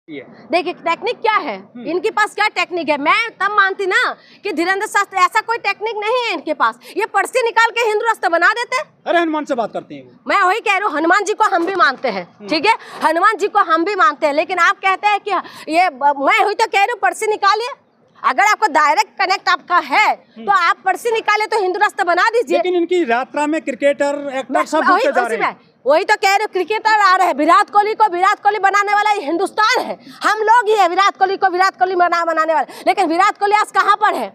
देखिए टेक्निक क्या है, इनके पास क्या टेक्निक है। मैं तब मानती ना कि धीरेन्द्र शास्त्री, ऐसा कोई टेक्निक नहीं है इनके पास। ये पर्ची निकाल के हिंदू रास्ता बना देते। अरे हनुमान से बात करते हैं। मैं वही कह रही हूँ, हनुमान जी को हम भी मानते हैं, ठीक है, हनुमान जी को हम भी मानते हैं, लेकिन आप कहते हैं कि ये, मैं वही तो कह रही हूँ, पर्ची निकालिए। अगर आपको डायरेक्ट कनेक्ट आपका है तो आप पर्ची निकाले तो हिंदू रास्ता बना दीजिए। लेकिन इनकी यात्रा में क्रिकेटर, एक्टर सब जुड़ते जा रहे हैं। वही तो कह रहे हो, क्रिकेटर आ रहे हैं। विराट कोहली बनाने वाला ये हिंदुस्तान है, हम लोग ही है विराट कोहली बनाने वाले। लेकिन विराट कोहली आज कहाँ पर है,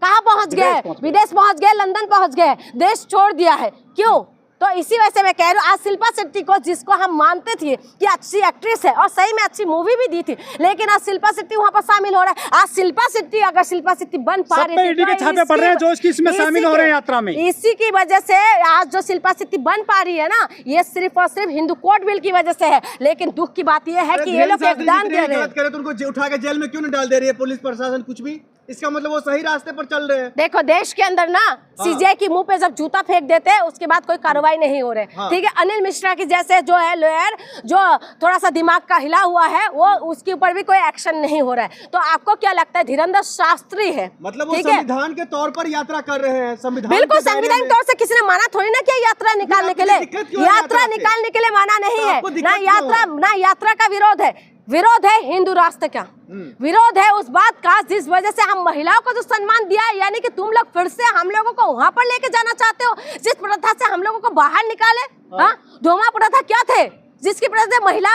कहाँ पहुँच गए? विदेश पहुँच गए, लंदन पहुँच गए, देश छोड़ दिया है। क्यों? तो इसी वजह से मैं कह रही हूँ, आज शिल्पा शेट्टी को, जिसको हम मानते थे कि अच्छी एक्ट्रेस है और सही में अच्छी मूवी भी दी थी, लेकिन आज शिल्पा शेट्टी वहाँ पर शामिल हो रहा है। आज शिल्पा शेट्टी, अगर शिल्पा शेट्टी बन पा रही है, छापे पड़ रहे हैं जो इसमें शामिल हो रहे हैं यात्रा में, इसी की वजह से आज जो शिल्पा शेट्टी बन पा रही है ना, ये सिर्फ और सिर्फ हिंदू कोड बिल की वजह से है। लेकिन दुख की बात यह है कि ये लोग योगदान दे रहे हैं। तो उनको उठा के जेल में क्यों नहीं डाल दे रही है पुलिस प्रशासन कुछ भी? इसका मतलब वो सही रास्ते पर चल रहे हैं। देखो, देश के अंदर ना सीजीआई की मुंह पे जब जूता फेंक देते हैं, उसके बाद कोई कार्रवाई नहीं हो रहे। ठीक है, अनिल मिश्रा की जैसे जो है लॉयर, जो थोड़ा सा दिमाग का हिला हुआ है, वो उसके ऊपर भी कोई एक्शन नहीं हो रहा है। तो आपको क्या लगता है, धीरेन्द्र शास्त्री है, मतलब वो संविधान के तौर पर यात्रा कर रहे हैं? संविधान, बिल्कुल संविधान के तौर से किसी ने माना थोड़ी ना किया यात्रा निकालने के लिए। यात्रा निकालने के लिए माना नहीं है ना, यात्रा का विरोध है। विरोध है हिंदू राष्ट्र का, विरोध है उस बात का जिस वजह से हम महिलाओं को जो सम्मान दिया है, यानी कि तुम लोग फिर से हम लोगों को वहां पर लेके जाना चाहते हो जिस प्रथा से हम लोगों को बाहर निकाले। धोमा प्रथा क्या थे, जिसकी वजह से महिला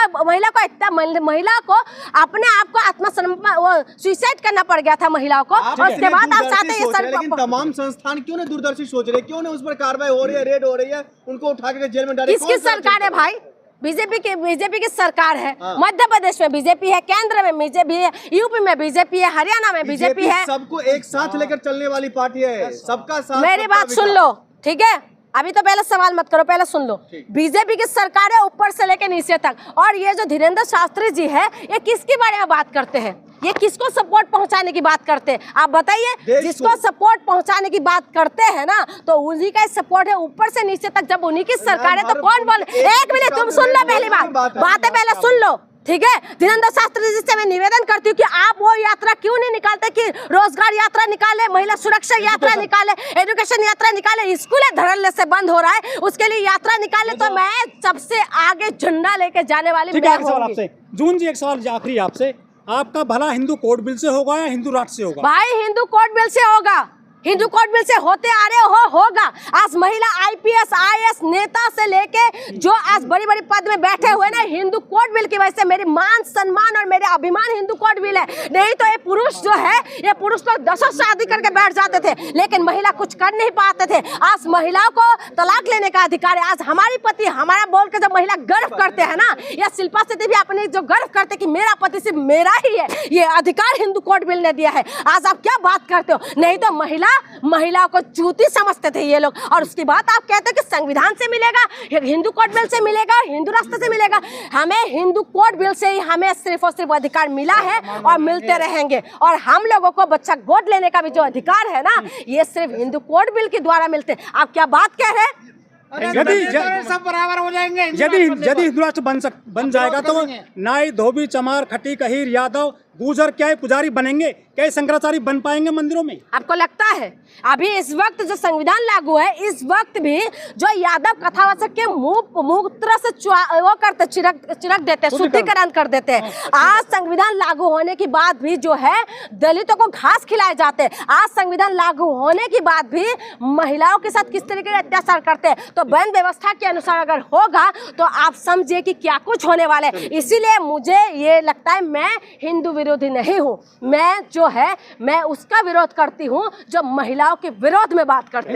को अपने आप को आत्मसम्मान, सुसाइड करना पड़ गया था महिलाओं को। और उसके बाद आप चाहते हैं, लेकिन तमाम संस्थान क्यों नहीं दूरदर्शी सोच रहे, क्यों नहीं उस पर कार्रवाई हो रही है, रेड हो रही है, उनको उठा के जेल में डाले? किसकी सरकार है भाई? बीजेपी की सरकार है। मध्य प्रदेश में बीजेपी है, केंद्र में बीजेपी है, यूपी में बीजेपी है, हरियाणा में बीजेपी है। सबको एक साथ लेकर चलने वाली पार्टी है, सबका साथ। मेरी बात सुन लो, ठीक है, अभी तो पहले सवाल मत करो, पहले सुन लो। बीजेपी की सरकार है ऊपर से लेकर नीचे तक। और ये जो धीरेन्द्र शास्त्री जी है, ये किसके बारे में बात करते हैं? ये किसको सपोर्ट पहुंचाने की बात करते हैं? आप बताइए। जिसको सपोर्ट पहुंचाने की बात करते हैं ना, तो उन्हीं का सपोर्ट है ऊपर से नीचे तक। जब उन्हीं की सरकार है तो कौन बोले? एक मिनट, तुम सुन लो, पहली बातें पहले सुन लो, ठीक है। धीरेन्द्र शास्त्री जी से मैं निवेदन करती हूँ कि आप वो यात्रा क्यों नहीं निकालते कि रोजगार यात्रा निकाले, महिला सुरक्षा यात्रा निकाले, एजुकेशन यात्रा निकाले, स्कूलें धड़ल्ले से बंद हो रहा है, उसके लिए यात्रा निकाले। तो मैं सबसे आगे झंडा लेके जाने वाली आपसे जून जी, एक सवाल आखिरी आपसे, आपका भला हिंदू कोड बिल से होगा या हिंदू राष्ट्र से होगा? भाई हिंदू कोड बिल से होगा, हिंदू कोड बिल से होते आ रहे होगा। आज महिला आईपीएस आईएएस नेता से लेके जो आज बड़ी बड़ी पद में बैठे हुए ना, हिंदू कोड बिल की वजह से मेरी मान सम्मान और मेरे अभिमान हिंदू कोड बिल है। नहीं तो ये पुरुष जो है, ये पुरुष तो 10 शादी करके बैठ जाते थे, लेकिन महिला कुछ कर नहीं पाते थे। आज महिलाओं को तलाक लेने का अधिकार है। आज हमारी पति हमारा बोल के जब महिला गर्व करते हैं ना, या शिल्पा शेट्टी भी अपने जो गर्व करते कि मेरा पति सिर्फ मेरा ही है, ये अधिकार हिंदू कोड बिल ने दिया है। आज आप क्या बात करते हो? नहीं तो महिलाओं को चूती समझते थे ये लोग, और उसकी बात आप कहते हैं कि संविधान से मिलेगा, हिंदू कोड बिल से मिलेगा, हिंदू राष्ट्र से मिलेगा। हमें हिंदू कोड बिल से ही हमें सिर्फ और सिर्फ अधिकार मिला है और मिलते रहेंगे। और हम लोगों को बच्चा गोद लेने का भी जो अधिकार है ना, ये सिर्फ हिंदू कोड बिल के द्वारा मिलते हैं। आप क्या बात कह रहे हैं? सब बराबर हो जाएंगे। यदि हिंदू राष्ट्र बन जाएगा तो नाई, धोबी, चमार, खटी, कहीर, यादव, गुर्जर क्या पुजारी बनेंगे? क्या शंकराचार्य बन पाएंगे मंदिरों में? आपको लगता है अभी इस वक्त जो संविधान लागू है, इस वक्त भी जो यादव कथावाचक के मूत्र से वो करते, चिरक देते, शुद्धिकरण कर देते हैं। आज संविधान लागू होने के बाद भी जो है दलितों को घास खिलाए जाते हैं। आज संविधान लागू होने के बाद भी महिलाओं के साथ किस तरीके के अत्याचार करते हैं। तो वन व्यवस्था के अनुसार अगर होगा तो आप समझिए कि क्या कुछ होने वाला है। इसीलिए मुझे ये लगता है, मैं हिंदू विरोधी नहीं हूँ, मैं जो है मैं उसका विरोध करती हूँ जो महिलाओं के विरोध में बात करते हैं।